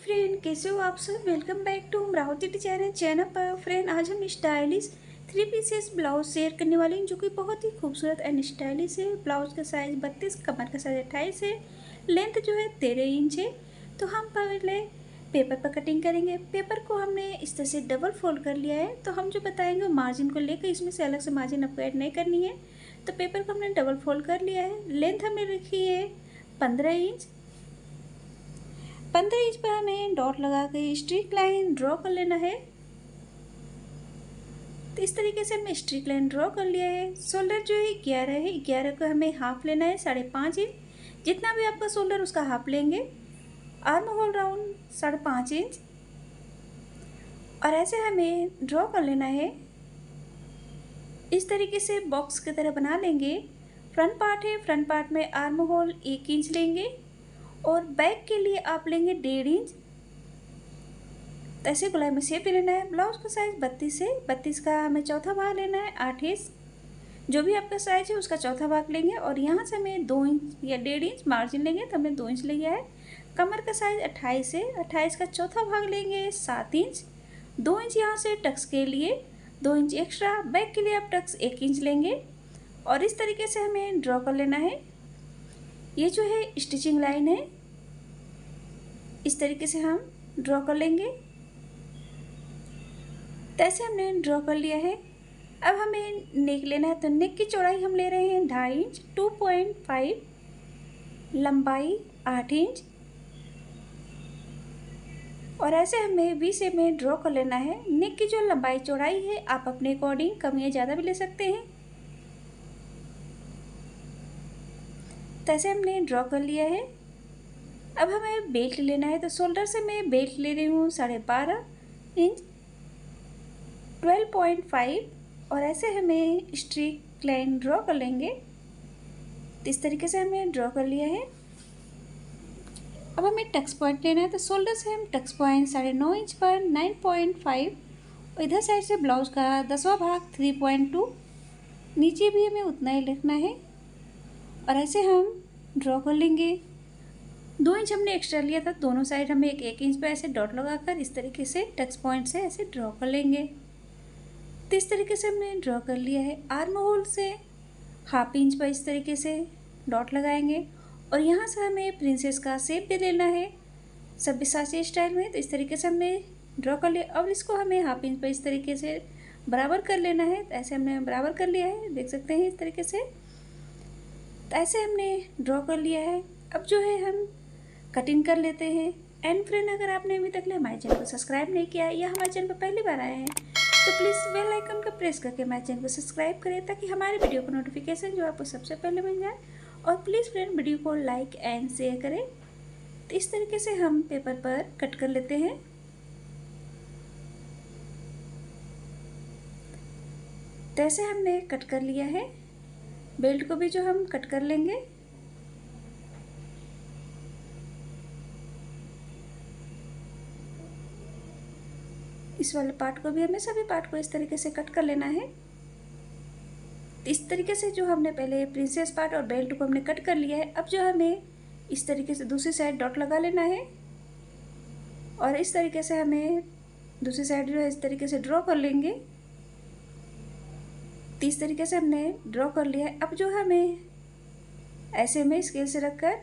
Friend, कैसे हो आप सब। Welcome back to Amravati designer channel पर। फ्रेंड, आज हम स्टाइलिश 3 पीसेस ब्लाउज शेयर करने वाले हैं जो कि बहुत ही खूबसूरत एंड स्टाइलिश है। ब्लाउज का साइज़ 32, कमर का साइज़ 28 है, लेंथ जो है 13 इंच है। तो हम पहले पेपर पर कटिंग करेंगे। पेपर को हमने इस तरह से डबल फोल्ड कर लिया है। तो हम जो बताएंगे मार्जिन को लेकर, इसमें से अलग से मार्जिन आपको ऐड नहीं करनी है। तो पेपर को हमने डबल फोल्ड कर लिया है। लेंथ हमने रखी है 15 इंच। 15 इंच पर हमें डॉट लगा के स्ट्रीक लाइन ड्रॉ कर लेना है। तो इस तरीके से हमने स्ट्रीक लाइन ड्रॉ कर लिया है। शोल्डर जो है 11 है, 11 को हमें हाफ लेना है 5.5 इंच। जितना भी आपका शोल्डर उसका हाफ लेंगे। आर्म होल राउंड 5.5 इंच और ऐसे हमें ड्रॉ कर लेना है। इस तरीके से बॉक्स की तरह बना लेंगे। फ्रंट पार्ट है, फ्रंट पार्ट में आर्म होल 1 इंच लेंगे और बैक के लिए आप लेंगे 1.5 इंच। तो ऐसे गोलाई में शेप दे लेना है। ब्लाउज का साइज़ 32 है, 32 का हमें चौथा भाग लेना है 8 इंच। जो भी आपका साइज़ है उसका चौथा भाग लेंगे और यहाँ से हमें 2 इंच या 1.5 इंच मार्जिन लेंगे। तो हमने 2 इंच लिया है। कमर का साइज़ 28 है, 28 का चौथा भाग लेंगे 7 इंच। 2 इंच यहाँ से टक्स के लिए, 2 इंच एक्स्ट्रा। बैक के लिए आप टक्स 1 इंच लेंगे और इस तरीके से हमें ड्रॉ कर लेना है। ये जो है स्टिचिंग लाइन है, इस तरीके से हम ड्रॉ कर लेंगे। तो ऐसे हमने ड्रॉ कर लिया है। अब हमें नेक लेना है। तो नेक की चौड़ाई हम ले रहे हैं 2.5 इंच, 2.5, लंबाई 8 इंच और ऐसे हमें वी शेप में ड्रॉ कर लेना है। नेक की जो लंबाई चौड़ाई है आप अपने अकॉर्डिंग कम या ज़्यादा भी ले सकते हैं। तो ऐसे हमने ड्रॉ कर लिया है। अब हमें बेल्ट लेना है। तो शोल्डर से मैं बेल्ट ले रही हूँ 12.5 इंच, 12.5 और ऐसे हमें स्ट्रीक लाइन ड्रॉ कर लेंगे। तो इस तरीके से हमें ड्रॉ कर लिया है। अब हमें टक्स पॉइंट लेना है। तो शोल्डर से हम टक्स पॉइंट 9.5 इंच पर 9.5 और इधर साइड से ब्लाउज का 10वां भाग 3.2, नीचे भी हमें उतना ही लिखना है और ऐसे हम ड्रॉ कर लेंगे। 2 इंच हमने एक्स्ट्रा लिया था, दोनों साइड हमें 1 इंच पर ऐसे डॉट लगाकर इस तरीके से टक्स पॉइंट से ऐसे ड्रॉ कर लेंगे। तो इस तरीके से हमने ड्रॉ कर लिया है। आर्म होल से 1/2 इंच पर इस तरीके से डॉट लगाएंगे और यहाँ से हमें प्रिंसेस का शेप दे लेना है सब्यसाची स्टाइल में। तो इस तरीके से हमने ड्रॉ कर लिया। अब इसको हमें 1/2 इंच पर इस तरीके से बराबर कर लेना है। तो ऐसे हमने बराबर कर लिया है, देख सकते हैं इस तरीके से। तो ऐसे हमने ड्रॉ कर लिया है। अब जो है हम कटिंग कर लेते हैं। एंड फ्रेंड, अगर आपने अभी तक हमारे चैनल को सब्सक्राइब नहीं किया है या हमारे चैनल पर पहली बार आए हैं तो प्लीज़ बेल आइकन को प्रेस करके हमारे चैनल को सब्सक्राइब करें ताकि हमारे वीडियो का नोटिफिकेशन जो आपको सबसे पहले मिल जाए। और प्लीज़ फ्रेंड, वीडियो को लाइक एंड शेयर करें। तो इस तरीके से हम पेपर पर कट कर लेते हैं। तो ऐसे हमने कट कर लिया है। बेल्ट को भी जो हम कट कर लेंगे। इस वाले पार्ट को भी हमें सभी पार्ट को इस तरीके से कट कर लेना है। इस तरीके से जो हमने पहले प्रिंसेस पार्ट और बेल्ट को हमने कट कर लिया है। अब जो हमें इस तरीके से दूसरी साइड डॉट लगा लेना है और इस तरीके से हमें दूसरी साइड जो है इस तरीके से ड्रॉ कर लेंगे। तो इस तरीके से हमने ड्रॉ कर लिया है। अब जो हमें ऐसे में स्केल से रखकर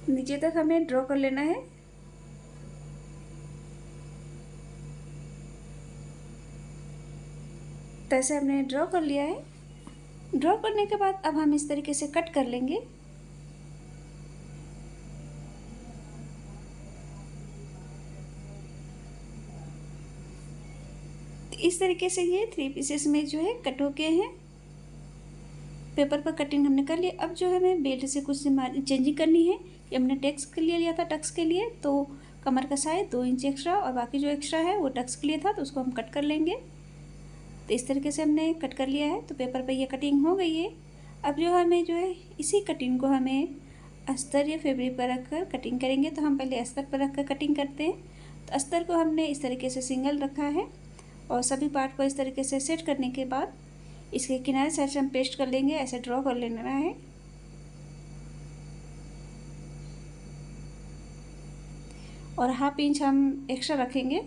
नीचे तक हमें ड्रॉ कर लेना है। तो ऐसे हमने ड्रॉ कर लिया है। ड्रॉ करने के बाद अब हम इस तरीके से कट कर लेंगे। इस तरीके से ये 3 पीसेस में जो है कट हो गए हैं। पेपर पर कटिंग हमने कर लिया। अब जो है हमें बेल्ट से कुछ चेंजिंग करनी है। ये हमने टक्स के लिए लिया था, टक्स के लिए तो कमर का साइज 2 इंच एक्स्ट्रा और बाकी जो एक्स्ट्रा है वो टक्स के लिए था, तो उसको हम कट कर लेंगे। तो इस तरीके से हमने कट कर लिया है। तो पेपर पर ये कटिंग हो गई है। अब जो हमें जो है इसी कटिंग को हमें अस्तर या फैब्रिक पर रख कर कटिंग करेंगे। तो हम पहले अस्तर पर रख कर कटिंग करते हैं। तो अस्तर को हमने इस तरीके से सिंगल रखा है और सभी पार्ट को इस तरीके से सेट करने के बाद इसके किनारे साइड से हम पेस्ट कर लेंगे। ऐसे ड्रॉ कर लेना है। और हाफ इंच हम एक्स्ट्रा रखेंगे।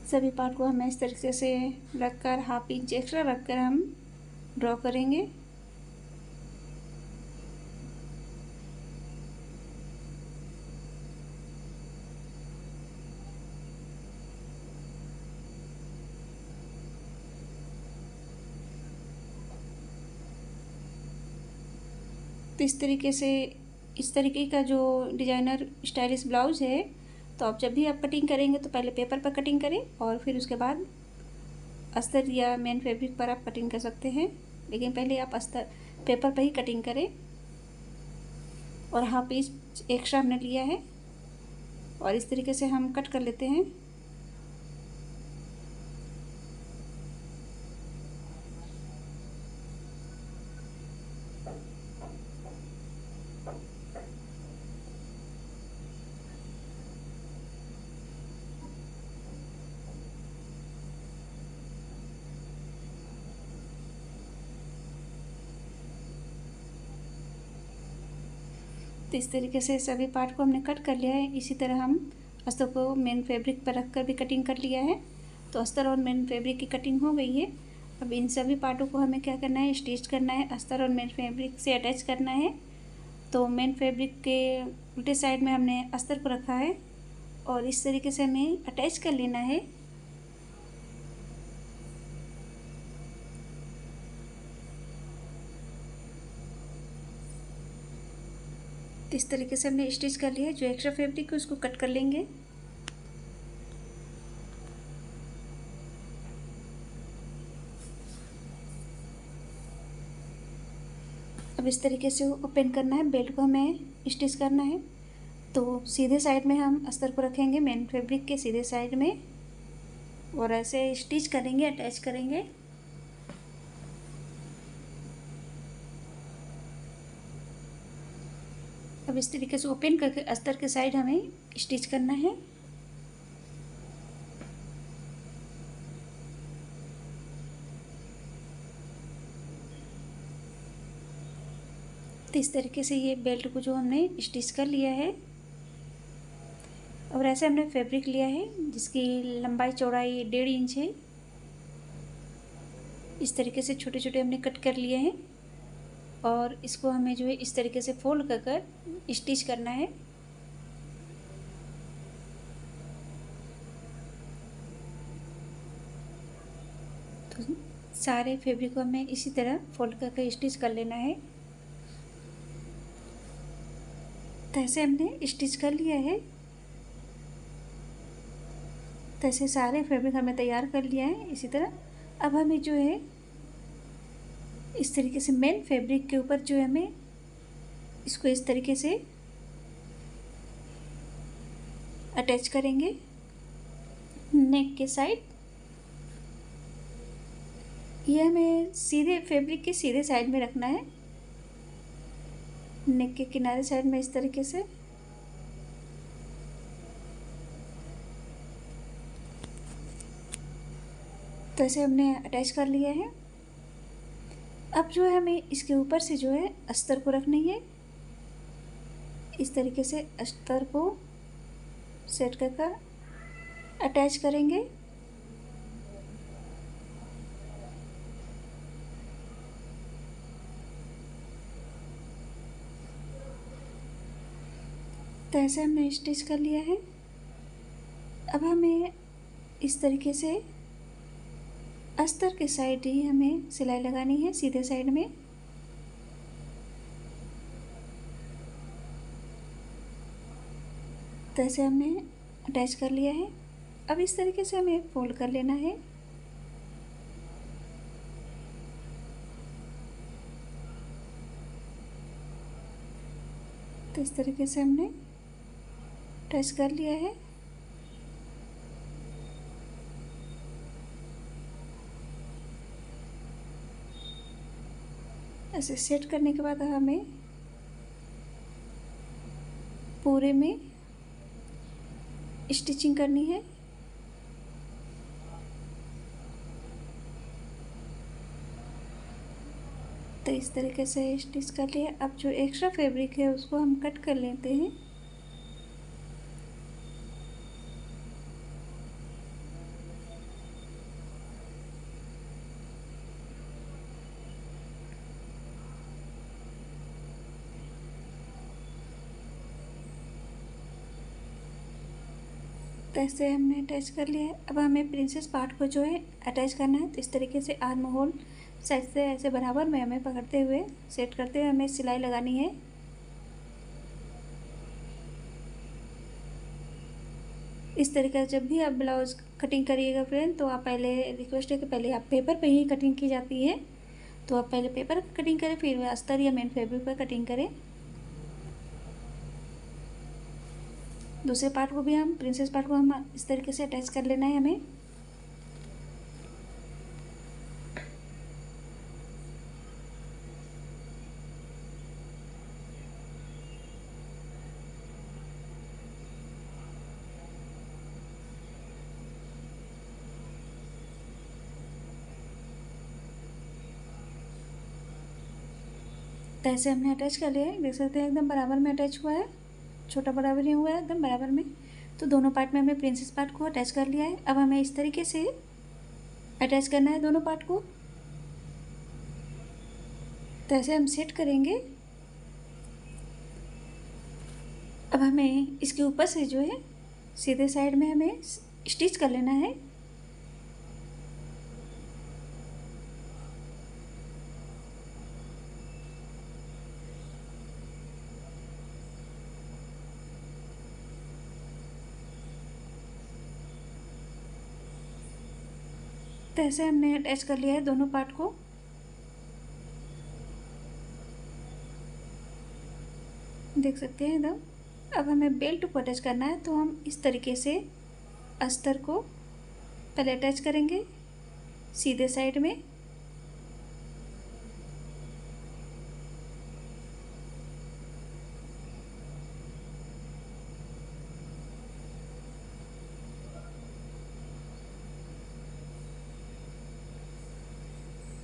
सभी पार्ट को हमें इस तरीके से रखकर हाफ इंच एक्स्ट्रा रखकर हम ड्रॉ करेंगे। तो इस तरीके का जो डिजाइनर स्टाइलिश ब्लाउज है, तो आप जब भी आप कटिंग करेंगे तो पहले पेपर पर कटिंग करें और फिर उसके बाद अस्तर या मेन फैब्रिक पर आप कटिंग कर सकते हैं, लेकिन पहले आप अस्तर पेपर पर ही कटिंग करें। और हाफ इंच एक्स्ट्रा हमने लिया है और इस तरीके से हम कट कर लेते हैं। तो इस तरीके से सभी पार्ट को हमने कट कर लिया है। इसी तरह हम अस्तर को मेन फैब्रिक पर रखकर भी कटिंग कर लिया है। तो अस्तर और मेन फैब्रिक की कटिंग हो गई है। अब इन सभी पार्टों को हमें क्या करना है, स्टिच करना है, अस्तर और मेन फैब्रिक से अटैच करना है। तो मेन फैब्रिक के उल्टे साइड में हमने अस्तर को रखा है और इस तरीके से हमें अटैच कर लेना है। तो इस तरीके से हमने स्टिच कर लिया है। जो एक्स्ट्रा फैब्रिक है उसको कट कर लेंगे। अब इस तरीके से ओपन करना है, बेल्ट को हमें स्टिच करना है। तो सीधे साइड में हम अस्तर को रखेंगे मेन फैब्रिक के सीधे साइड में और ऐसे स्टिच करेंगे, अटैच करेंगे। अब इस तरीके से ओपन करके अस्तर के साइड हमें स्टिच करना है। तो इस तरीके से ये बेल्ट को जो हमने स्टिच कर लिया है और ऐसे हमने फैब्रिक लिया है जिसकी लंबाई चौड़ाई 1.5 इंच है। इस तरीके से छोटे छोटे हमने कट कर लिए हैं और इसको हमें जो है इस तरीके से फोल्ड कर कर स्टिच करना है। तो सारे फैब्रिक को हमें इसी तरह फोल्ड करके स्टिच कर लेना है। तो ऐसे हमने स्टिच कर लिया है। तो ऐसे सारे फैब्रिक हमें तैयार कर लिया है। इसी तरह अब हमें जो है इस तरीके से मेन फैब्रिक के ऊपर जो है हमें इसको इस तरीके से अटैच करेंगे नेक के साइड। ये हमें सीधे फैब्रिक के सीधे साइड में रखना है, नेक के किनारे साइड में इस तरीके से। तो ऐसे हमने अटैच कर लिया है। अब जो है हमें इसके ऊपर से जो है अस्तर को रखनी है। इस तरीके से अस्तर को सेट कर कर अटैच करेंगे। तो ऐसे हमने स्टिच कर लिया है। अब हमें इस तरीके से अस्तर के साइड ही हमें सिलाई लगानी है, सीधे साइड में। तो ऐसे हमने अटैच कर लिया है। अब इस तरीके से हमें फोल्ड कर लेना है। तो इस तरीके से हमने अटैच कर लिया है। ऐसे सेट करने के बाद हमें पूरे में स्टिचिंग करनी है। तो इस तरीके से स्टिच कर लिया। अब जो एक्स्ट्रा फैब्रिक है उसको हम कट कर लेते हैं। तो ऐसे हमने अटैच कर लिया है। अब हमें प्रिंसेस पार्ट को जो है अटैच करना है। तो इस तरीके से आर्म होल साइड से ऐसे बराबर में हमें पकड़ते हुए सेट करते हुए हमें सिलाई लगानी है। इस तरीके से जब भी आप ब्लाउज कटिंग करिएगा फ्रेंड, तो आप पहले, रिक्वेस्ट है कि पहले आप पेपर पे ही कटिंग की जाती है, तो आप पहले पेपर पर कटिंग करें, फिर अस्तर या मेन फैब्रिक पर कटिंग करें। दूसरे पार्ट को भी हम, प्रिंसेस पार्ट को हम इस तरीके से अटैच कर लेना है हमें। तो ऐसे हमने अटैच कर लिया है। देख सकते हैं एकदम बराबर में अटैच हुआ है, छोटा बराबर नहीं हुआ है, एकदम बराबर में। तो दोनों पार्ट में हमने प्रिंसेस पार्ट को अटैच कर लिया है। अब हमें इस तरीके से अटैच करना है दोनों पार्ट को। तो ऐसे हम सेट करेंगे। अब हमें इसके ऊपर से जो है सीधे साइड में हमें स्टिच कर लेना है। तो ऐसे हमने अटैच कर लिया है दोनों पार्ट को। देख सकते हैं एकदम। अब हमें बेल्ट को अटैच करना है, तो हम इस तरीके से अस्तर को पहले अटैच करेंगे सीधे साइड में।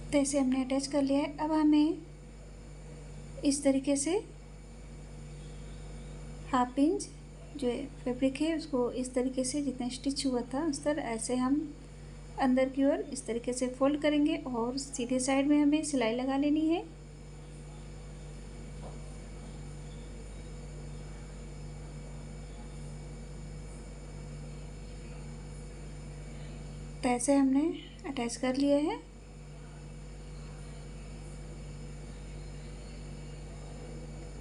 तो ऐसे हमने अटैच कर लिया है। अब हमें इस तरीके से हाफ इंच जो फैब्रिक है उसको इस तरीके से जितना स्टिच हुआ था उस तरह ऐसे हम अंदर की ओर इस तरीके से फोल्ड करेंगे और सीधे साइड में हमें सिलाई लगा लेनी है। तो ऐसे हमने अटैच कर लिया है।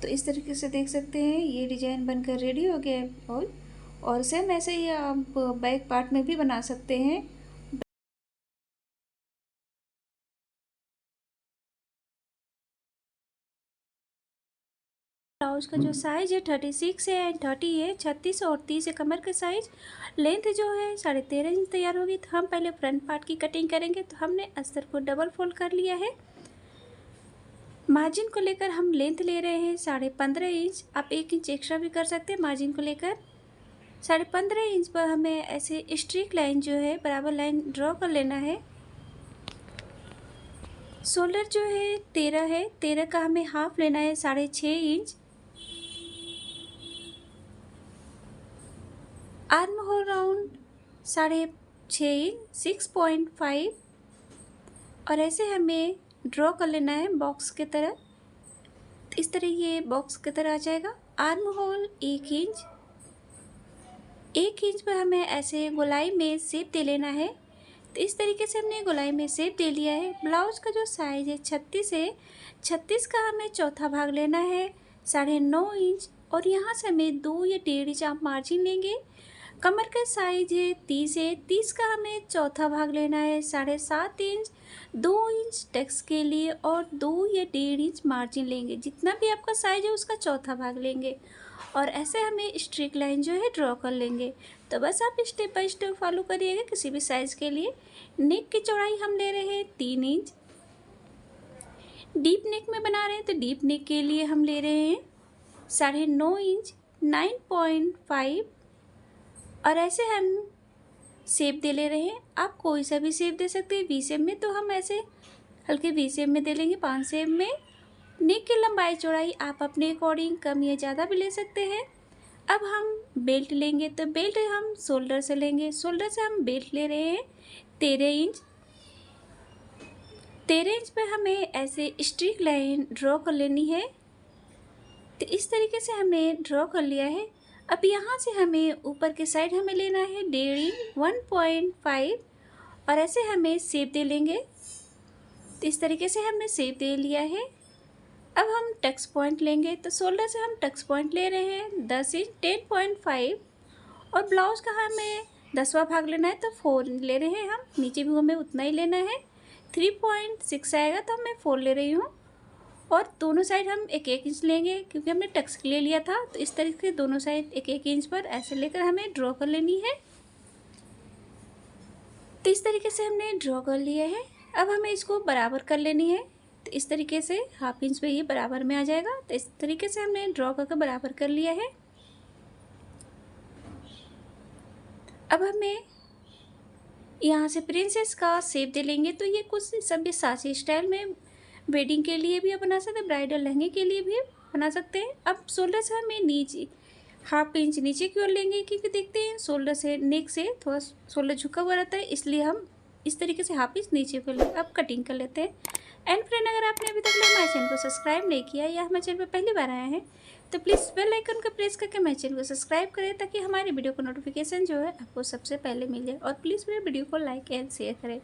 तो इस तरीके से देख सकते हैं ये डिजाइन बनकर रेडी हो गया है। और सेम ऐसे ही आप बैक पार्ट में भी बना सकते हैं। ब्लाउज का जो साइज है 36 है एंड 30 है, 36 और 30 है कमर का साइज। लेंथ जो है 13.5 इंच तैयार होगी। तो हम पहले फ्रंट पार्ट की कटिंग करेंगे। तो हमने अस्तर को डबल फोल्ड कर लिया है। मार्जिन को लेकर हम लेंथ ले रहे हैं 15.5 इंच। आप 1 इंच एक्स्ट्रा भी कर सकते हैं मार्जिन को लेकर। 15.5 इंच पर हमें ऐसे स्ट्रीक लाइन जो है बराबर लाइन ड्रॉ कर लेना है। शोल्डर जो है 13 है, 13 का हमें हाफ लेना है 6.5 inch. Arm hole round 6.5 inch, 6.5। और ऐसे हमें ड्रॉ कर लेना है बॉक्स की तरह। इस तरह ये बॉक्स की तरह आ जाएगा। आर्म होल 1 इंच, 1 इंच पर हमें ऐसे गोलाई में शेप दे लेना है। तो इस तरीके से हमने गोलाई में शेप दे लिया है। ब्लाउज का जो साइज है 36 है, 36 का हमें चौथा भाग लेना है 9.5 इंच। और यहाँ से हमें 2 या 1.5 इंच आप मार्जिन लेंगे। कमर का साइज है 30 है, 30 का हमें चौथा भाग लेना है 7.5 इंच। 2 इंच टक्स के लिए और 2 या 1.5 इंच मार्जिन लेंगे। जितना भी आपका साइज है उसका चौथा भाग लेंगे और ऐसे हमें स्ट्रिक लाइन जो है ड्रॉ कर लेंगे। तो बस आप स्टेप बाय स्टेप फॉलो करिएगा किसी भी साइज़ के लिए। नेक की चौड़ाई हम ले रहे हैं 3 इंच। डीप नेक में बना रहे हैं तो डीप नेक के लिए हम ले रहे हैं 9.5 इंच। 9.5 और ऐसे हम शेप दे ले रहे हैं। आप कोई सा भी शेप दे सकते हैं। वी शेप में तो हम ऐसे हल्के वी शेप में दे लेंगे। 5 शेप में नेक की लंबाई चौड़ाई आप अपने अकॉर्डिंग कम या ज़्यादा भी ले सकते हैं। अब हम बेल्ट लेंगे तो बेल्ट हम शोल्डर से लेंगे। शोल्डर से हम बेल्ट ले रहे हैं 13 इंच। 13 इंच पे हमें ऐसे स्ट्रीक लाइन ड्रॉ कर लेनी है। तो इस तरीके से हमने ड्रॉ कर लिया है। अब यहाँ से हमें ऊपर के साइड हमें लेना है 1.5 इंच 1.5 और ऐसे हमें शेप दे लेंगे। तो इस तरीके से हमने शेप दे लिया है। अब हम टक्स पॉइंट लेंगे तो शोल्डर से हम टक्स पॉइंट ले रहे हैं 10 इंच 10.5 और ब्लाउज़ का हमें 10वां भाग लेना है तो 4 इंच ले रहे हैं हम। नीचे भी हमें उतना ही लेना है। 3.6 आएगा तो मैं 4 ले रही हूँ और दोनों साइड हम 1-1 इंच लेंगे क्योंकि हमने टक्स ले लिया था। तो इस तरीके से दोनों साइड 1-1 इंच पर ऐसे लेकर हमें ड्रॉ कर लेनी है। तो इस तरीके से हमने ड्रॉ कर लिया है। अब हमें इसको बराबर कर लेनी है। तो इस तरीके से 1/2 इंच पे ये बराबर में आ जाएगा। तो इस तरीके से हमने ड्रॉ करके बराबर कर लिया है। अब हमें यहाँ से प्रिंसेस का शेप दे लेंगे। तो ये कुछ सब्यसाची स्टाइल में वेडिंग के लिए भी आप बना सकते हैं, ब्राइडल लहंगे के लिए भी बना सकते हैं। अब शोल्डर से हमें नीचे 1/2 इंच नीचे की ओर लेंगे क्योंकि देखते हैं शोल्डर से नेक से थोड़ा शोल्डर झुका हुआ रहता है, इसलिए हम इस तरीके से 1/2 इंच नीचे को लें। अब कटिंग कर लेते हैं। एंड फ्रेंड, अगर आपने अभी तक हमारे चैनल को सब्सक्राइब नहीं किया या हमारे चैनल पर पहली बार आए हैं तो प्लीज़ बेल आइकन को प्रेस करके हमारे चैनल को सब्सक्राइब करें ताकि हमारे वीडियो को नोटिफिकेशन जो है आपको सबसे पहले मिल जाए। और प्लीज़ मेरे वीडियो को लाइक एंड शेयर करें।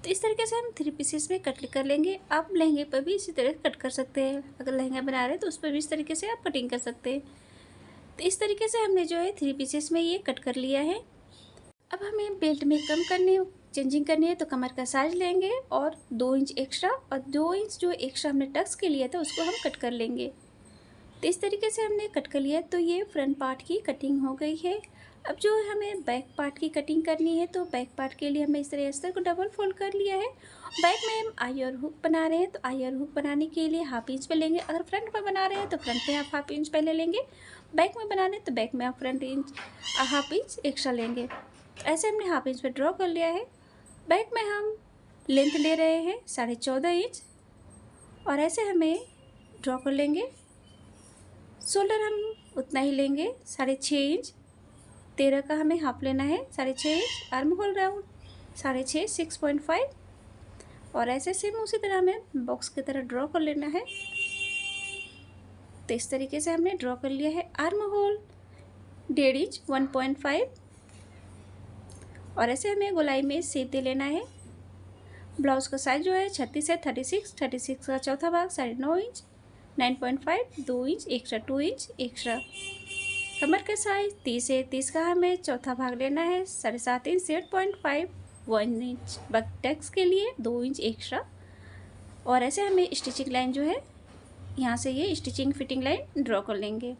तो इस तरीके से हम 3 पीसेस में कट कर लेंगे। आप लहंगे पर भी इसी तरह कट कर सकते हैं। अगर लहंगा बना रहे हैं तो उस पर भी इस तरीके से आप कटिंग कर सकते हैं। तो इस तरीके से हमने जो है 3 पीसेस में ये कट कर लिया है। अब हमें बेल्ट में कम करनी चेंजिंग करनी है तो कमर का साइज लेंगे और 2 इंच एक्स्ट्रा और 2 इंच जो एक्स्ट्रा हमने टक्स के लिया था उसको हम कट कर लेंगे। तो इस तरीके से हमने कट कर लिया। तो ये फ्रंट पार्ट की कटिंग हो गई है। अब जो हमें बैक पार्ट की कटिंग करनी है तो बैक पार्ट के लिए हमें इस तरह अस्तर को डबल फोल्ड कर लिया है। बैक में हम आई और हुक बना रहे हैं तो आई और हुक बनाने के लिए 1/2 इंच पे लेंगे। अगर फ्रंट में बना रहे हैं तो फ्रंट में आप 1/2 इंच पहले लेंगे। बैक में बना रहे हैं तो बैक में आप फ्रंट इंच 1/2 इंच एक्स्ट्रा लेंगे। ऐसे हमने 1/2 इंच पे ड्रॉ कर लिया है। बैक में हम लेंथ ले रहे हैं 14.5 इंच और ऐसे हमें ड्रॉ कर लेंगे। शोल्डर हम उतना ही लेंगे 6.5 इंच। 13 का हमें हाफ लेना है 6.5 इंच। आर्म होल राउंड 6.5 6.5 और ऐसे सेम उसी तरह हमें बॉक्स की तरह ड्रॉ कर लेना है। तो इस तरीके से हमने ड्रॉ कर लिया है। आर्म होल 1.5 इंच 1.5 और ऐसे हमें गोलाई में शेप दे लेना है। ब्लाउज का साइज जो है 36 है 36 का चौथा भाग 9.5 inch 9.5 2 inch extra 2 inch extra. कमर का साइज 30 है 30 का हमें चौथा भाग लेना है 7.5 इंच 7.5 1 इंच बटक्स के लिए 2 इंच एक्स्ट्रा। और ऐसे हमें स्टिचिंग लाइन जो है यहाँ से ये स्टिचिंग फिटिंग लाइन ड्रॉ कर लेंगे।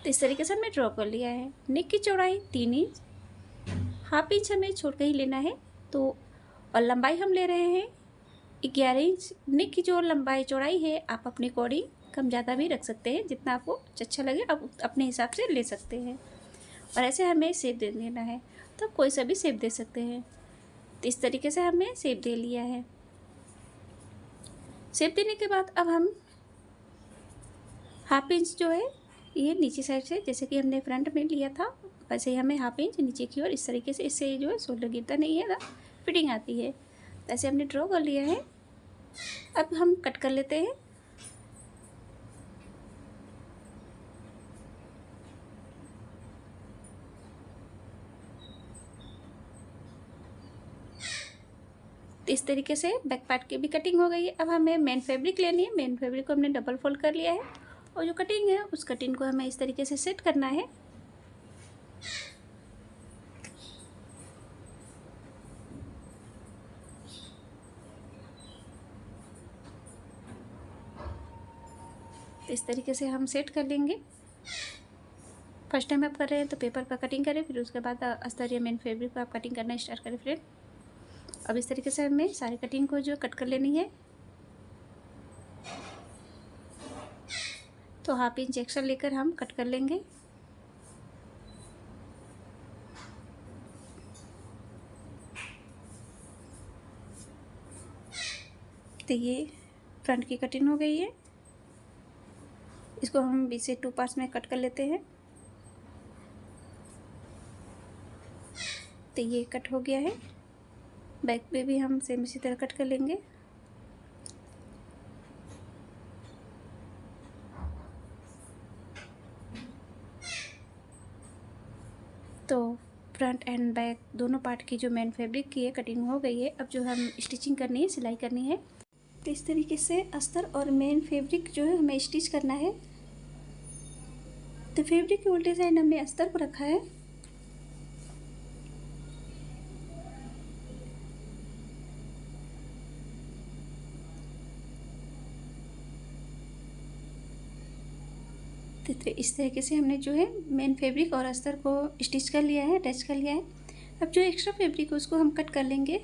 तो इस तरीके से हमने ड्रॉ कर लिया है। नेक की चौड़ाई 3 इंच 1/2 इंच हमें छोड़ कर ही लेना है। तो और लंबाई हम ले रहे हैं 11 इंच। नेक की जो लंबाई चौड़ाई है आप अपने अकॉर्डिंग कम ज़्यादा भी रख सकते हैं, जितना आपको अच्छा लगे आप अपने हिसाब से ले सकते हैं। और ऐसे हमें शेप दे देना है तो कोई सा भी शेप दे सकते हैं। तो इस तरीके से हमने शेप दे लिया है। शेप देने के बाद अब हम 1/2 इंच जो है ये नीचे साइड से जैसे कि हमने फ्रंट में लिया था वैसे ही हमें 1/2 इंच नीचे की ओर इस तरीके से, इससे जो है शोल्डर गिरता नहीं है, फिटिंग आती है। तो ऐसे हमने ड्रॉ कर लिया है। अब हम कट कर लेते हैं। तो इस तरीके से बैक पार्ट की भी कटिंग हो गई है। अब हमें मेन फैब्रिक लेनी है। मेन फैब्रिक को हमने डबल फोल्ड कर लिया है और जो कटिंग है उस कटिंग को हमें इस तरीके से सेट करना है। तो इस तरीके से हम सेट कर लेंगे। फर्स्ट टाइम आप कर रहे हैं तो पेपर पर कटिंग करें, फिर उसके बाद अस्तर या मेन फैब्रिक पर आप कटिंग करना स्टार्ट करें फ्रेंड। अब इस तरीके से हमें सारी कटिंग को जो कट कर लेनी है। तो हाफ इंच एक्स्ट्रा लेकर हम कट कर लेंगे। तो ये फ्रंट की कटिंग हो गई है। इसको हम बीच से 2 पार्ट्स में कट कर लेते हैं। तो ये कट हो गया है। बैक पे भी हम सेम इसी तरह कट कर लेंगे। तो फ्रंट एंड बैक दोनों पार्ट की जो मेन फैब्रिक की है कटिंग हो गई है। अब जो हम स्टिचिंग करनी है, सिलाई करनी है। तो इस तरीके से अस्तर और मेन फैब्रिक जो है हमें स्टिच करना है। तो फैब्रिक के उल्टे साइड हमने अस्तर को रखा है। तो इस तरीके से हमने जो है मेन फैब्रिक और अस्तर को स्टिच कर लिया है, अटैच कर लिया है। अब जो एक्स्ट्रा फैब्रिक है उसको हम कट कर लेंगे।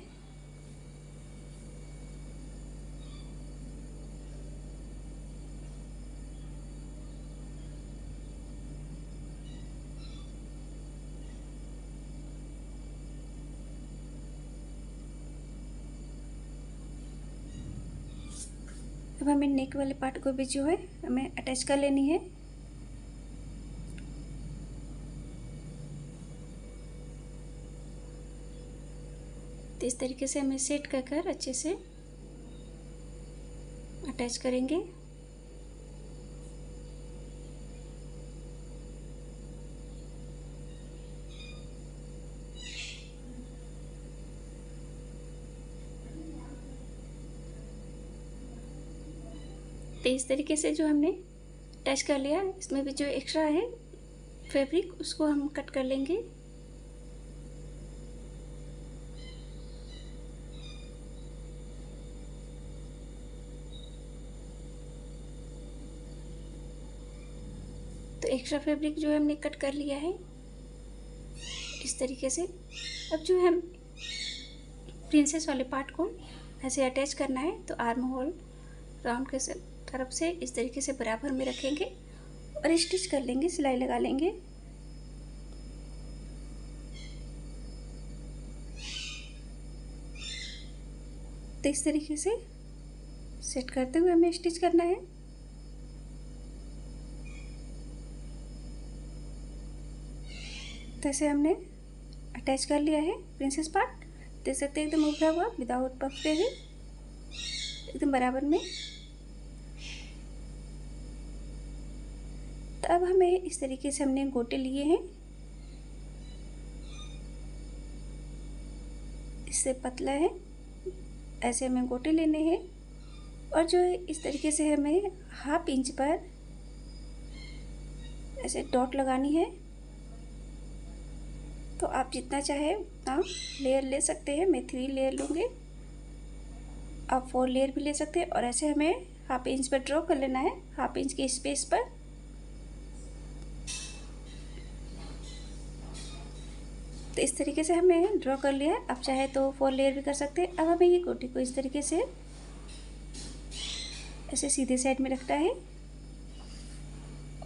अब हमें नेक वाले पार्ट को भी जो है हमें अटैच कर लेनी है। तो इस तरीके से हमें सेट कर अच्छे से अटैच करेंगे। तो इस तरीके से जो हमने अटैच कर लिया, इसमें भी जो एक्स्ट्रा है फैब्रिक उसको हम कट कर लेंगे। तो एक्स्ट्रा फैब्रिक जो है हमने कट कर लिया है इस तरीके से। अब जो है हम प्रिंसेस वाले पार्ट को ऐसे अटैच करना है। तो आर्म होल राउंड के तरफ से इस तरीके से बराबर में रखेंगे और स्टिच कर लेंगे, सिलाई लगा लेंगे। तो इस तरीके से सेट करते हुए हमें स्टिच करना है। तो ऐसे हमने अटैच कर लिया है प्रिंसेस पार्ट। देख सकते हैं एकदम उभरा हुआ, विदाउट पफ के ही एकदम बराबर में। तो अब हमें इस तरीके से हमने गोटे लिए हैं, इससे पतला है, ऐसे हमें गोटे लेने हैं। और जो है इस तरीके से हमें हाफ इंच पर ऐसे डॉट लगानी है। तो आप जितना चाहे उतना लेयर ले सकते हैं। मैं 3 लेयर लूँगी, आप 4 लेयर भी ले सकते हैं। और ऐसे हमें हाफ इंच पर ड्रॉ कर लेना है, हाफ इंच के स्पेस पर। तो इस तरीके से हमने ड्रॉ कर लिया है। आप चाहे तो 4 लेयर भी कर सकते हैं। अब हमें ये गोटी को इस तरीके से ऐसे सीधे साइड में रखना है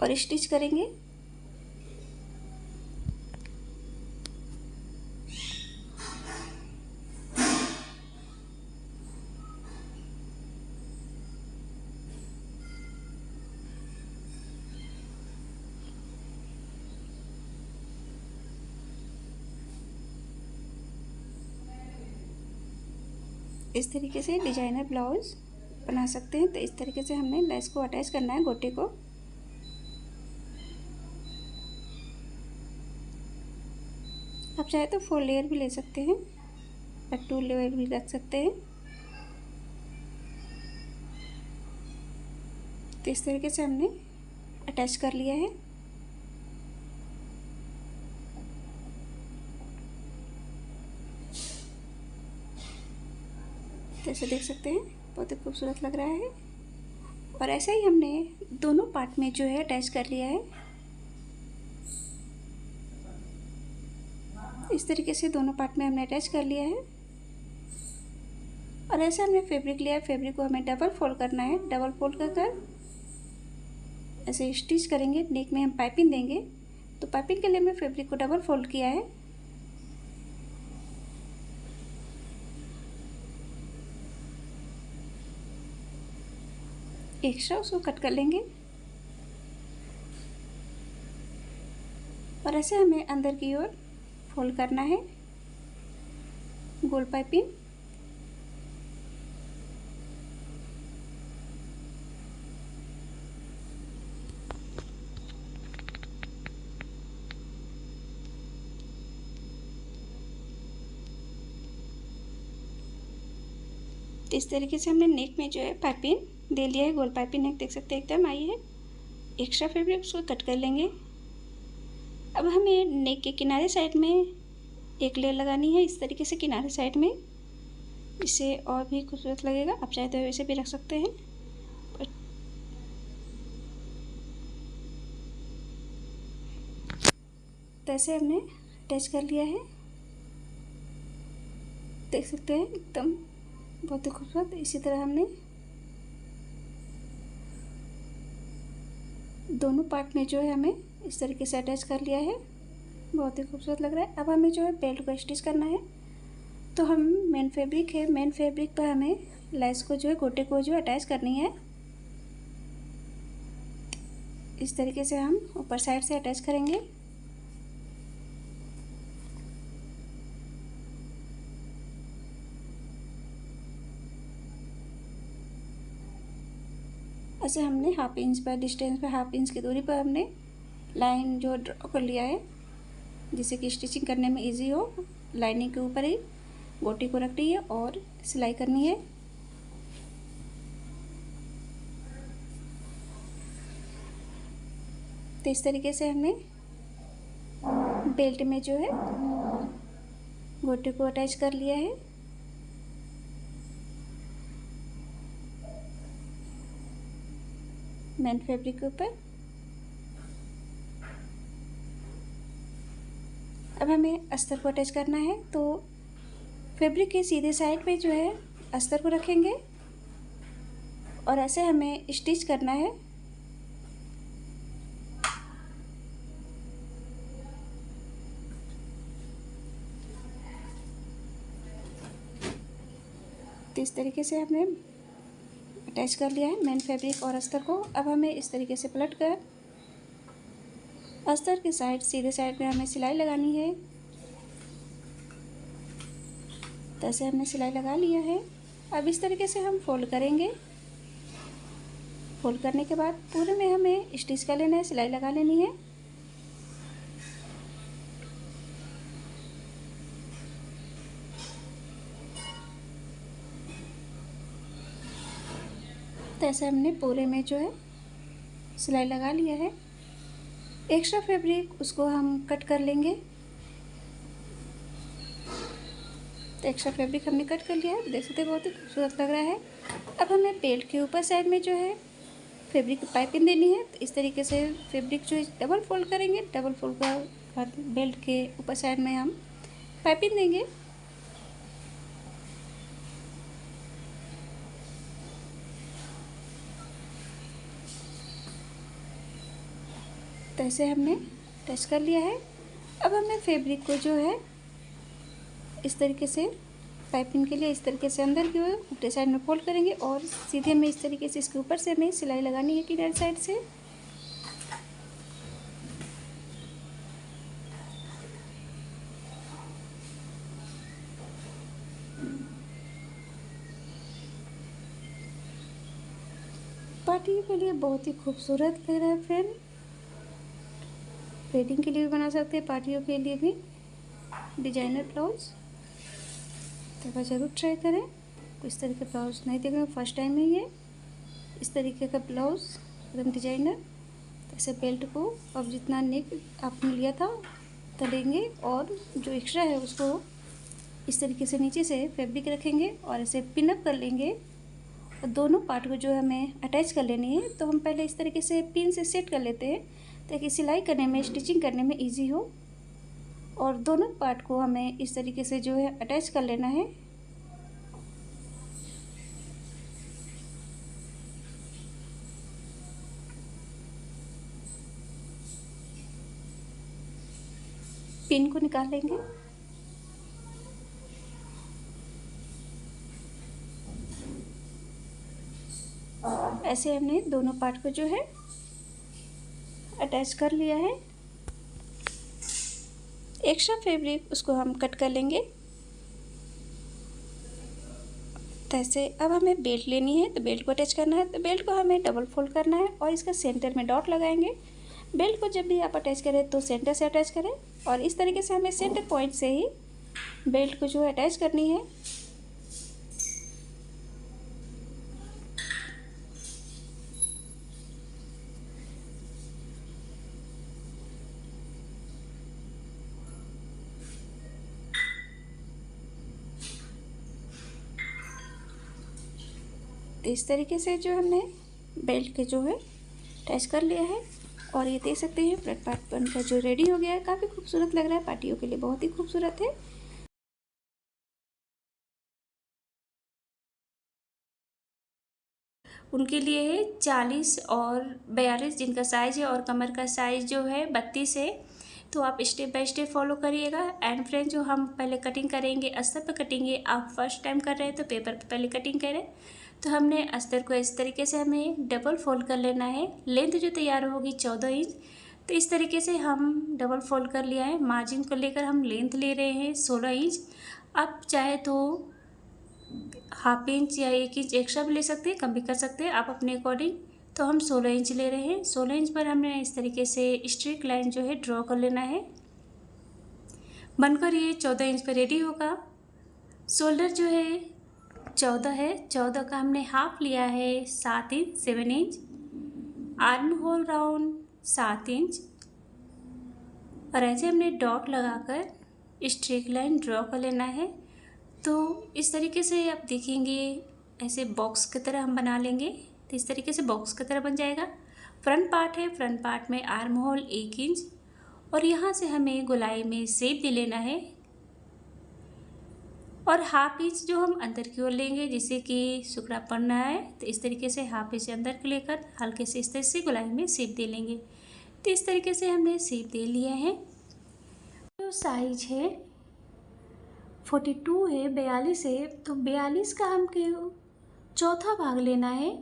और स्टिच करेंगे। इस तरीके से डिजाइनर ब्लाउज बना सकते हैं। तो इस तरीके से हमने लेस को अटैच करना है गोटे को। आप चाहे तो 4 लेयर भी ले सकते हैं या 2 लेयर भी रख सकते हैं। तो इस तरीके से हमने अटैच कर लिया है। तो ऐसे देख सकते हैं बहुत ही खूबसूरत लग रहा है। और ऐसे ही हमने दोनों पार्ट में जो है अटैच कर लिया है। इस तरीके से दोनों पार्ट में हमने अटैच कर लिया है। और ऐसे हमने फैब्रिक लिया है, फैब्रिक को हमें डबल फोल्ड करना है। डबल फोल्ड कर ऐसे स्टिच करेंगे, नेक में हम पाइपिंग देंगे। तो पाइपिंग के लिए मैं फैब्रिक को डबल फोल्ड किया है। एक्स्ट्रा उसको कट कर लेंगे और ऐसे हमें अंदर की ओर फोल्ड करना है गोल पाइपिंग। तो इस तरीके से हमने नेक में जो है पाइपिंग दे लिया है, गोल पाइपिंग नेक देख सकते हैं एकदम आई है। एक्स्ट्रा फैब्रिक उसको कट कर लेंगे। अब हमें नेक के किनारे साइड में एक लेयर लगानी है इस तरीके से किनारे साइड में, इससे और भी खूबसूरत लगेगा। आप चाहे तो वैसे भी रख सकते हैं। तो ऐसे हमने अटैच कर लिया है, देख सकते हैं एकदम बहुत ही खूबसूरत। इसी तरह हमने दोनों पार्ट में जो है हमें इस तरीके से अटैच कर लिया है, बहुत ही खूबसूरत लग रहा है। अब हमें जो है बेल्ट को स्टिच करना है। तो हम मेन फैब्रिक है, मेन फैब्रिक पर हमें लेस को जो है गोटे को जो अटैच करनी है। इस तरीके से हम ऊपर साइड से अटैच करेंगे। ऐसे हमने हाफ इंच पर डिस्टेंस पर, हाफ इंच की दूरी पर हमने लाइन जो ड्रॉ कर लिया है, जिससे कि स्टिचिंग करने में इजी हो। लाइनिंग के ऊपर ही गोटी को रखनी है और सिलाई करनी है। तो इस तरीके से हमने बेल्ट में जो है गोटी को अटैच कर लिया है। मेन फैब्रिक के ऊपर अब हमें अस्तर को अटैच करना है। तो फैब्रिक के सीधे साइड पे जो है अस्तर को रखेंगे और ऐसे हमें स्टिच करना है। तो इस तरीके से हमने अटैच कर लिया है मेन फैब्रिक और अस्तर को। अब हमें इस तरीके से पलट कर अस्तर के साइड, सीधे साइड में हमें सिलाई लगानी है। तो ऐसे हमने सिलाई लगा लिया है। अब इस तरीके से हम फोल्ड करेंगे। फोल्ड करने के बाद पूरे में हमें स्टिच कर लेना है, सिलाई लगा लेनी है। तो ऐसे हमने पूरे में जो है सिलाई लगा लिया है। एक्स्ट्रा फैब्रिक उसको हम कट कर लेंगे। तो एक्स्ट्रा फैब्रिक हमने कट कर लिया है, देख सकते हैं बहुत ही खूबसूरत लग रहा है। अब हमें बेल्ट के ऊपर साइड में जो है फैब्रिक की पाइपिंग देनी है। तो इस तरीके से फैब्रिक जो डबल फोल्ड करेंगे, डबल फोल्ड कर बाद बेल्ट के ऊपर साइड में हम पाइपिंग देंगे। तो ऐसे हमने टच कर लिया है। अब हमें फैब्रिक को जो है इस तरीके से पाइपिंग के लिए इस तरीके से अंदर की ओर उल्टे साइड में फोल्ड करेंगे और सीधे में इस तरीके से इसके ऊपर से हमें सिलाई लगानी है किनारे साइड से। पार्टी के लिए बहुत ही खूबसूरत लग रहा है फ्रेंड। वेडिंग के लिए भी बना सकते हैं, पार्टियों के लिए भी डिजाइनर ब्लाउज। तो वह ज़रूर ट्राई करें। इस तरीके का ब्लाउज नहीं देखा, फर्स्ट टाइम ही है इस तरीके का ब्लाउज एकदम डिजाइनर। तो ऐसे बेल्ट को अब जितना नेक आपने लिया था तो लेंगे और जो एक्स्ट्रा है उसको इस तरीके से नीचे से फैब्रिक रखेंगे और ऐसे पिन अप कर लेंगे और दोनों पार्ट को जो हमें अटैच कर लेनी है। तो हम पहले इस तरीके से पिन से सेट कर लेते हैं ताकि सिलाई करने में, स्टिचिंग करने में ईजी हो। और दोनों पार्ट को हमें इस तरीके से जो है अटैच कर लेना है। पिन को निकाल लेंगे। ऐसे हमने दोनों पार्ट को जो है अटैच कर लिया है। एक्स्ट्रा फैब्रिक उसको हम कट कर लेंगे। ऐसे अब हमें बेल्ट लेनी है, तो बेल्ट को अटैच करना है। तो बेल्ट को हमें डबल फोल्ड करना है और इसका सेंटर में डॉट लगाएंगे। बेल्ट को जब भी आप अटैच करें तो सेंटर से अटैच करें और इस तरीके से हमें सेंटर पॉइंट से ही बेल्ट को जो है अटैच करनी है। तो इस तरीके से जो हमने बेल्ट के जो है अटैच कर लिया है और ये देख सकते हैं फ्रंट पार्ट बनकर जो रेडी हो गया है। काफ़ी खूबसूरत लग रहा है, पार्टियों के लिए बहुत ही खूबसूरत है। उनके लिए है 40 और 42 जिनका साइज़ है और कमर का साइज़ जो है 32 है। तो आप स्टेप बाय स्टेप फॉलो करिएगा। एंड फ्रेंड जो हम पहले कटिंग करेंगे अस्तर पर कटेंगे। आप फर्स्ट टाइम कर रहे हैं तो पेपर पर पहले कटिंग करें। तो हमने अस्तर को इस तरीके से हमें डबल फोल्ड कर लेना है। लेंथ जो तैयार होगी 14 इंच। तो इस तरीके से हम डबल फोल्ड कर लिया है। मार्जिन को लेकर हम लेंथ ले रहे हैं 16 इंच। आप चाहे तो हाफ इंच या 1 इंच एक्स्ट्रा भी ले सकते हैं, कम भी कर सकते हैं आप अपने अकॉर्डिंग। तो हम 16 इंच ले रहे हैं। 16 इंच पर हमने इस तरीके से स्ट्रेट लाइन जो है ड्रॉ कर लेना है। बनकर ये 14 इंच पर रेडी होगा। शोल्डर जो है 14 है, 14 का हमने हाफ लिया है 7 inch 7 inch. Arm hole round 7 inch और ऐसे हमने डॉट लगाकर स्ट्रेट लाइन ड्रॉ कर लेना है। तो इस तरीके से आप देखेंगे ऐसे बॉक्स की तरह हम बना लेंगे। तो इस तरीके से बॉक्स की तरह बन जाएगा। फ्रंट पार्ट है, फ्रंट पार्ट में आर्म होल 1 इंच और यहाँ से हमें गोलाई में शेप दे लेना है और हाफ इंच जो हम अंदर की ओर लेंगे जिससे कि सुकड़ा पड़ना है। तो इस तरीके से हाफ इंच अंदर को लेकर हल्के से इस तरह से गोलाई में शेप दे लेंगे। तो इस तरीके से हमने शेप दे लिया है। जो साइज है 42 है, 42 है। तो 42 का हमको चौथा भाग लेना है।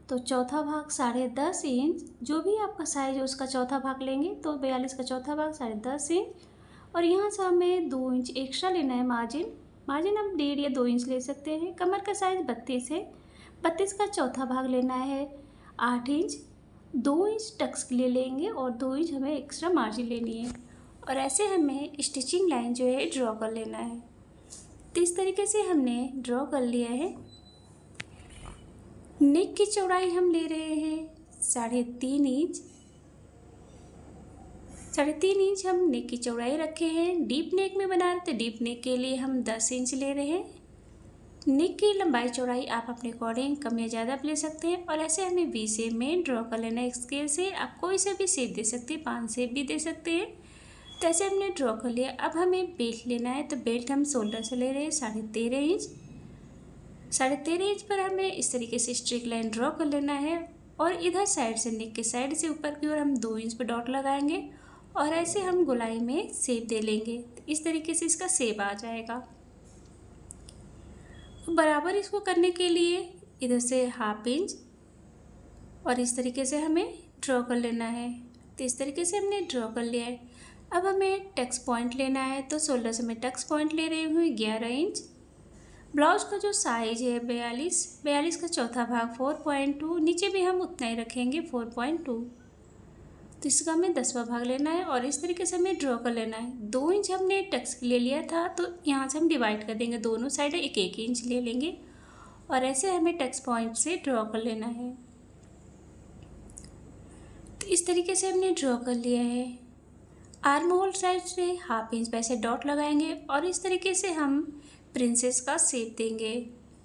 तो चौथा भाग 10.5 इंच, जो भी आपका साइज है उसका चौथा भाग लेंगे। तो 42 का चौथा भाग 10.5 इंच और यहाँ से हमें 2 इंच एक्स्ट्रा लेना है मार्जिन। मार्जिन हम 1.5 या 2 इंच ले सकते हैं। कमर का साइज 32 है, 32 का चौथा भाग लेना है 8 इंच। 2 इंच टक्स के लिए लेंगे और 2 इंच हमें एक्स्ट्रा मार्जिन लेनी है और ऐसे हमें स्टिचिंग लाइन जो है ड्रॉ कर लेना है। तो इस तरीके से हमने ड्रॉ कर लिया है। नेक की चौड़ाई हम ले रहे हैं 3.5 इंच। 3.5 इंच हम नेक की चौड़ाई रखे हैं। डीप नेक में बना रहे थे, डीप नेक के लिए हम 10 इंच ले रहे हैं। नेक की लंबाई चौड़ाई आप अपने अकॉर्डिंग कम या ज़्यादा ले सकते हैं और ऐसे हमें वी शेप में ड्रॉ कर लेना है। स्केल से आप कोई सा भी शेप दे सकते हैं, 5 शेप भी दे सकते हैं। तो ऐसे हमने ड्रॉ कर लिया। अब हमें बेल्ट लेना है। तो बेल्ट हम शोल्डर से ले रहे हैं 13.5 इंच। 13.5 इंच पर हमें इस तरीके से स्ट्रेट लाइन ड्रॉ कर लेना है और इधर साइड से नेक के साइड से ऊपर की ओर हम 2 इंच पर डॉट लगाएंगे और ऐसे हम गोलाई में शेप दे लेंगे। इस तरीके से इसका शेप आ जाएगा। बराबर इसको करने के लिए इधर से हाफ इंच और इस तरीके से हमें ड्रॉ कर लेना है। तो इस तरीके से हमने ड्रॉ कर लिया है। अब हमें टक्स पॉइंट लेना है। तो शोल्डर से मैं टक्स पॉइंट ले रही हूँ 11 इंच। ब्लाउज का जो साइज है 42 का चौथा भाग 4.2, नीचे भी हम उतना ही रखेंगे 4.2। तो इसका हमें 10वां भाग लेना है और इस तरीके से हमें ड्रॉ कर लेना है। 2 इंच हमने टक्स के लिए लिया था तो यहाँ से हम डिवाइड कर देंगे, दोनों साइड 1-1 इंच ले लेंगे और ऐसे हमें टक्स पॉइंट से ड्रॉ कर लेना है। तो इस तरीके से हमने ड्रॉ कर लिया है। आर्म होल साइड से हाफ इंच पे ऐसे डॉट लगाएंगे और इस तरीके से हम प्रिंसेस का शेप देंगे।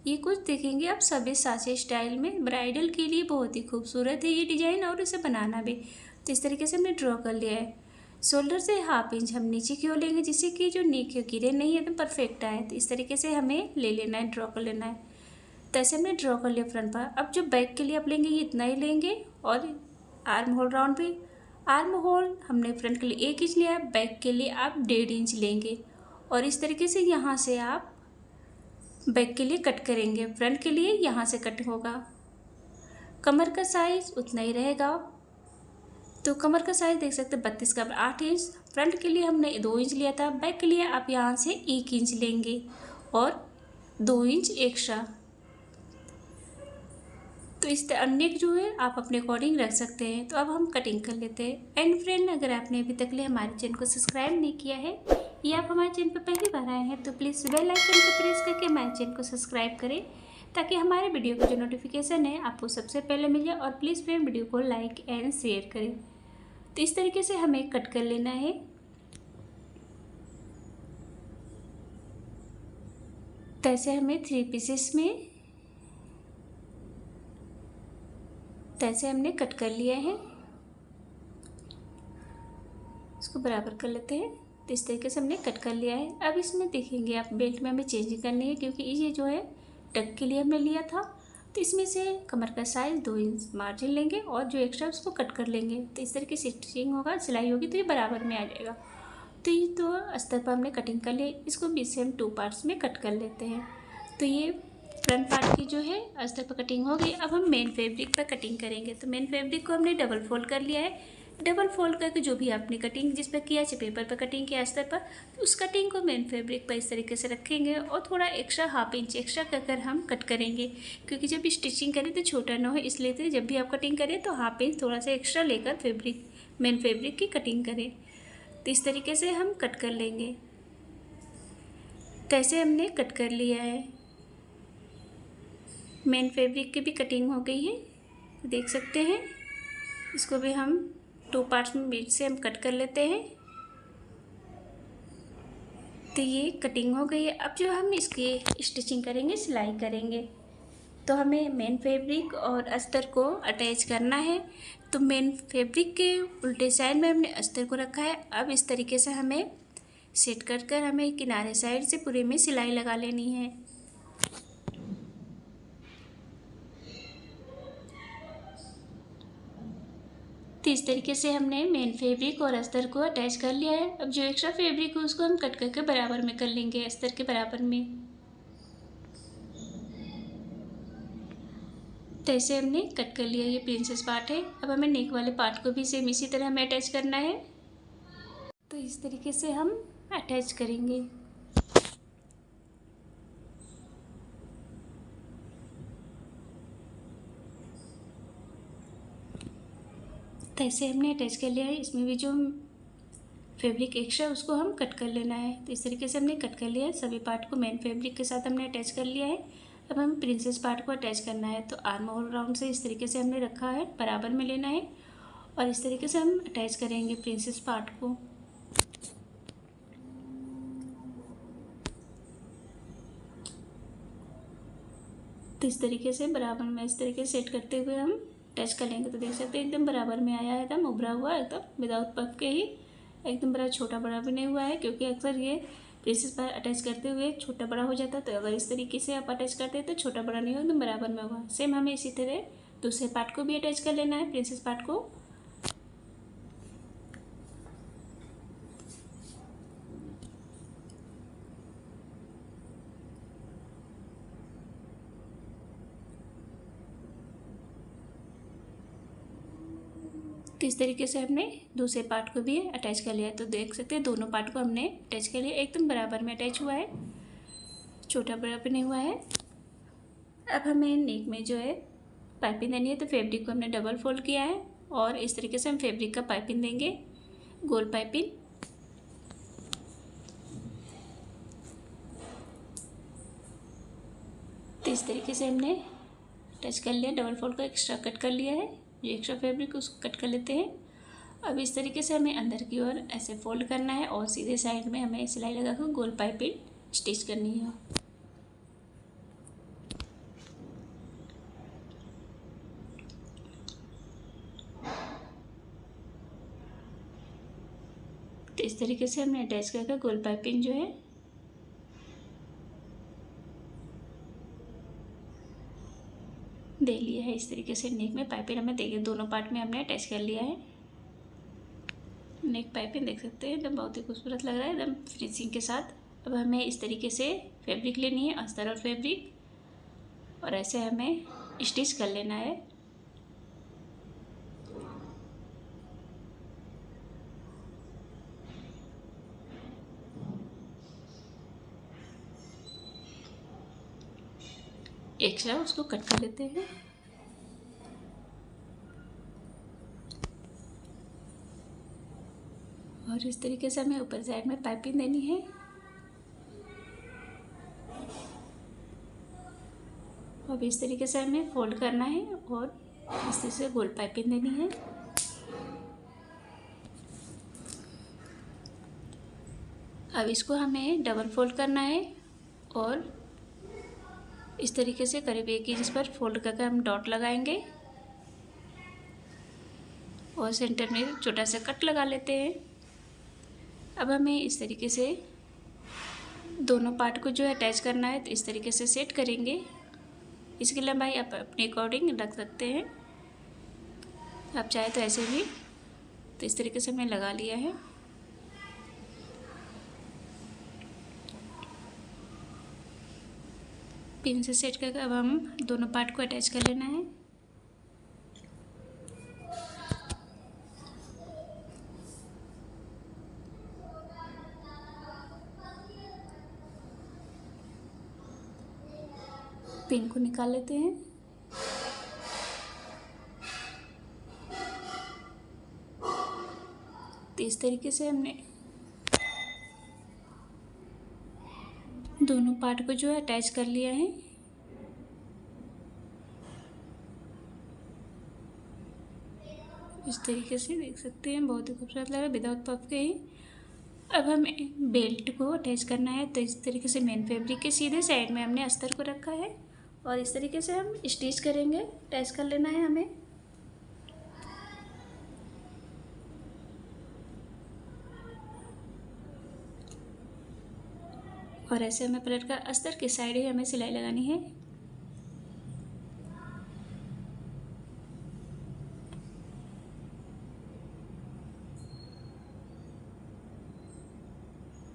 ये कुछ देखेंगे आप सभी साचे स्टाइल में। ब्राइडल के लिए बहुत ही खूबसूरत है ये डिज़ाइन और इसे बनाना भी। तो इस तरीके से हमने ड्रॉ कर लिया है। शोल्डर से हाफ इंच हम नीचे की ओर लेंगे जिससे कि जो नी की गिरे नहीं एकदम परफेक्ट आए। तो इस तरीके से हमें ले लेना है, ड्रॉ कर लेना है। तो ऐसे हमने ड्रॉ कर लिया फ्रंट पर। अब जो बैक के लिए आप लेंगे ये इतना ही लेंगे और आर्म होल राउंड भी आर्म होल हमने फ्रंट के लिए 1 इंच लिया है, बैक के लिए आप 1.5 इंच लेंगे और इस तरीके से यहाँ से आप बैक के लिए कट करेंगे। फ्रंट के लिए यहाँ से कट होगा। कमर का साइज़ उतना ही रहेगा, तो कमर का साइज़ देख सकते हैं 32 का 8 इंच। फ्रंट के लिए हमने 2 इंच लिया था, बैक के लिए आप यहाँ से 1 इंच लेंगे और 2 इंच एक्स्ट्रा। तो इस तरह नेक जो है आप अपने अकॉर्डिंग रख सकते हैं। तो अब हम कटिंग कर लेते हैं। एंड फ्रेंड, अगर आपने अभी तक ले हमारे चैनल को सब्सक्राइब नहीं किया है या आप हमारे चैनल पर पहली बार आए हैं तो प्लीज़ बेल आइकन को प्रेस करके हमारे चैनल को सब्सक्राइब करें, ताकि हमारे वीडियो का जो नोटिफिकेशन है आपको सबसे पहले मिल जाए। और प्लीज़ फ्रेंड वीडियो को लाइक एंड शेयर करें। तो इस तरीके से हमें कट कर लेना है। तो ऐसे हमें 3 पीसेस में तैसे हमने कट कर लिया है। इसको बराबर कर लेते हैं। तो इस तरीके से हमने कट कर लिया है। अब इसमें देखेंगे आप बेल्ट में हमें चेंजिंग करनी है, क्योंकि ये जो है टक के लिए हमने लिया था। तो इसमें से कमर का साइज़ 2 इंच मार्जिन लेंगे और जो एक्स्ट्रा उसको कट कर लेंगे। तो इस तरीके से स्टिचिंग होगा, सिलाई होगी तो ये बराबर में आ जाएगा। तो ये तो अस्तर पर हमने कटिंग कर ली। इसको बीच से हम 2 पार्ट्स में कट कर लेते हैं। तो ये फ्रंट पार्ट की जो है अस्तर पर कटिंग हो गई। अब हम मेन फैब्रिक पर कटिंग करेंगे। तो मेन फैब्रिक को हमने डबल फोल्ड कर लिया है। डबल फोल्ड करके जो भी आपने कटिंग जिस पर किया, चाहे पेपर पर कटिंग किया अस्तर पर, तो उस कटिंग को मेन फैब्रिक पर इस तरीके से रखेंगे और थोड़ा एक्स्ट्रा 1/2 इंच एक्स्ट्रा कर हम कट करेंगे, क्योंकि जब स्टिचिंग करें तो छोटा ना हो, इसलिए तो जब भी आप कटिंग करें तो 1/2 इंच थोड़ा सा एक्स्ट्रा लेकर फैब्रिक मेन फैब्रिक की कटिंग करें। तो इस तरीके से हम कट कर लेंगे। तो ऐसे हमने कट कर लिया है। मेन फैब्रिक की भी कटिंग हो गई है, देख सकते हैं। इसको भी हम 2 पार्ट्स में बीच से हम कट कर लेते हैं। तो ये कटिंग हो गई है। अब जो हम इसकी स्टिचिंग करेंगे, सिलाई करेंगे, तो हमें मेन फैब्रिक और अस्तर को अटैच करना है। तो मेन फैब्रिक के उल्टे साइड में हमने अस्तर को रखा है। अब इस तरीके से हमें सेट कर हमें किनारे साइड से पूरे में सिलाई लगा लेनी है। तो इस तरीके से हमने मेन फैब्रिक और अस्तर को अटैच कर लिया है। अब जो एक्स्ट्रा फैब्रिक है उसको हम कट करके बराबर में कर लेंगे, अस्तर के बराबर में। तो ऐसे हमने कट कर लिया। ये प्रिंसेस पार्ट है। अब हमें नेक वाले पार्ट को भी सेम इसी तरह हमें अटैच करना है। तो इस तरीके से हम अटैच करेंगे। तो ऐसे हमने अटैच कर लिया है। इसमें भी जो फैब्रिक एक्स्ट्रा उसको हम कट कर लेना है। तो इस तरीके से हमने कट कर लिया है। सभी पार्ट को मेन फैब्रिक के साथ हमने अटैच कर लिया है। अब हम प्रिंसेस पार्ट को अटैच करना है। तो आर्म होल राउंड से इस तरीके से हमने रखा है, बराबर में लेना है और इस तरीके से हम अटैच करेंगे प्रिंसेस पार्ट को। तो इस तरीके से बराबर में इस तरीके से सेट करते हुए हम अटैच कर लेंगे। तो देख सकते हैं एकदम बराबर में आया है, एकदम उभरा हुआ, एकदम विदाउट पफ के ही, एकदम बड़ा छोटा बड़ा भी नहीं हुआ है, क्योंकि अक्सर ये प्रिंसेस पर अटैच करते हुए छोटा बड़ा हो जाता है। तो अगर इस तरीके से आप अटैच करते हैं तो छोटा बड़ा नहीं होगा, एकदम बराबर में होगा। सेम हमें इसी तरह दूसरे पार्ट को भी अटैच कर लेना है, प्रिंसेस पार्ट को। तो इस तरीके से हमने दूसरे पार्ट को भी अटैच कर लिया। तो देख सकते हैं दोनों पार्ट को हमने अटैच कर लिया, एकदम बराबर में अटैच हुआ है, छोटा बड़ा भी नहीं हुआ है। अब हमें नेक में जो है पाइपिंग देनी है। तो फैब्रिक को हमने डबल फोल्ड किया है और इस तरीके से हम फैब्रिक का पाइपिंग देंगे, गोल पाइपिंग। तो इस तरीके से हमने अटैच कर लिया, डबल फोल्ड को एक्स्ट्रा कट कर लिया है। जो एक्स्ट्रा फैब्रिक उसको कट कर लेते हैं। अब इस तरीके से हमें अंदर की ओर ऐसे फोल्ड करना है और सीधे साइड में हमें सिलाई लगाकर गोल पाइपिंग स्टिच करनी है। तो इस तरीके से हमने अटैच करके गोल पाइपिंग जो है दे लिया है। इस तरीके से नेक में पाइपिंग हमें देखिए दोनों पार्ट में हमने अटैच कर लिया है। नेक पाइपिंग देख सकते हैं, एकदम बहुत ही खूबसूरत लग रहा है एकदम फिनिशिंग के साथ। अब हमें इस तरीके से फैब्रिक लेनी है, अस्तर और फैब्रिक, और ऐसे हमें स्टिच कर लेना है। एक्स्ट्रा उसको कट कर लेते हैं। और इस तरीके से हमें ऊपर साइड में पाइपिंग देनी है। अब इस तरीके से हमें फोल्ड करना है और इस तरह से गोल पाइपिंग देनी है। अब इसको हमें डबल फोल्ड करना है और इस तरीके से करीब 1 इंच पर फोल्ड करके हम डॉट लगाएंगे और सेंटर में छोटा सा कट लगा लेते हैं। अब हमें इस तरीके से दोनों पार्ट को जो है अटैच करना है, तो इस तरीके से सेट करेंगे। इसकी लंबाई आप अपने अकॉर्डिंग रख सकते हैं, आप चाहे तो ऐसे भी। तो इस तरीके से हमने लगा लिया है। पिन से सेट करके अब हम दोनों पार्ट को अटैच कर लेना है। पिन को निकाल लेते हैं। तो इस तरीके से हमने दोनों पार्ट को जो है अटैच कर लिया है। इस तरीके से देख सकते हैं, बहुत ही खूबसूरत लग रहा है विदाउट पफ के ही। अब हमें बेल्ट को अटैच करना है, तो इस तरीके से मेन फैब्रिक के सीधे साइड में हमने अस्तर को रखा है और इस तरीके से हम स्टिच करेंगे। अटैच कर लेना है हमें। और ऐसे हमें पलट कर अस्तर के साइड ही हमें सिलाई लगानी है।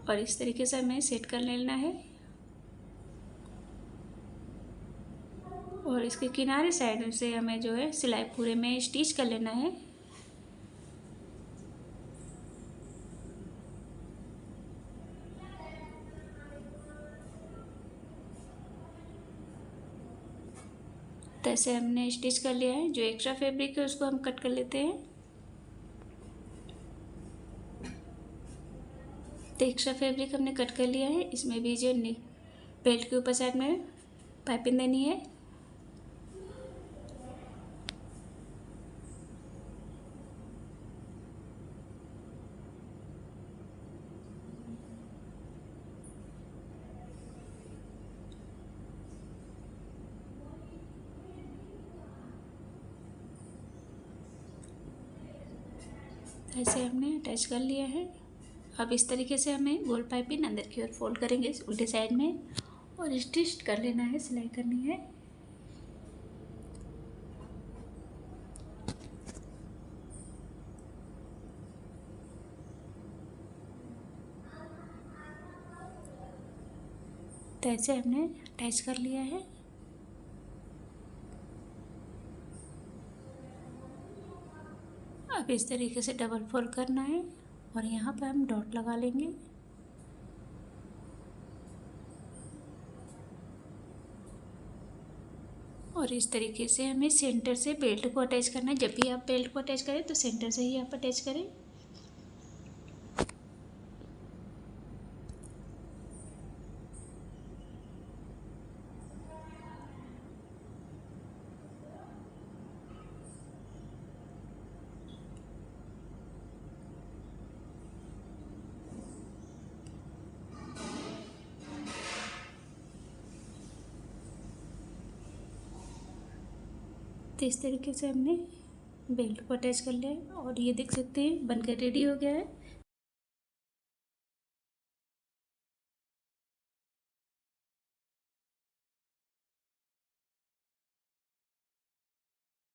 और इस तरीके से हमें सेट कर लेना है और इसके किनारे साइड से हमें जो है सिलाई पूरे में स्टिच कर लेना है। तो ऐसे हमने स्टिच कर लिया है। जो एक्स्ट्रा फैब्रिक है उसको हम कट कर लेते हैं। तो एक्स्ट्रा फैब्रिक हमने कट कर लिया है। इसमें भी जो बेल्ट के ऊपर साइड में पाइपिंग देनी है। ऐसे हमने अटैच कर लिया है। अब इस तरीके से हमें गोल पाइपिंग अंदर की ओर फोल्ड करेंगे उल्टे साइड में और स्टिच कर लेना है, सिलाई करनी है। तो ऐसे हमने अटैच कर लिया है। अब इस तरीके से डबल फोल्ड करना है और यहाँ पर हम डॉट लगा लेंगे। और इस तरीके से हमें सेंटर से बेल्ट को अटैच करना है। जब भी आप बेल्ट को अटैच करें तो सेंटर से ही आप अटैच करें। तो इस तरीके से हमने बेल्ट को अटैच कर लिया है और ये देख सकते हैं बनकर रेडी हो गया है।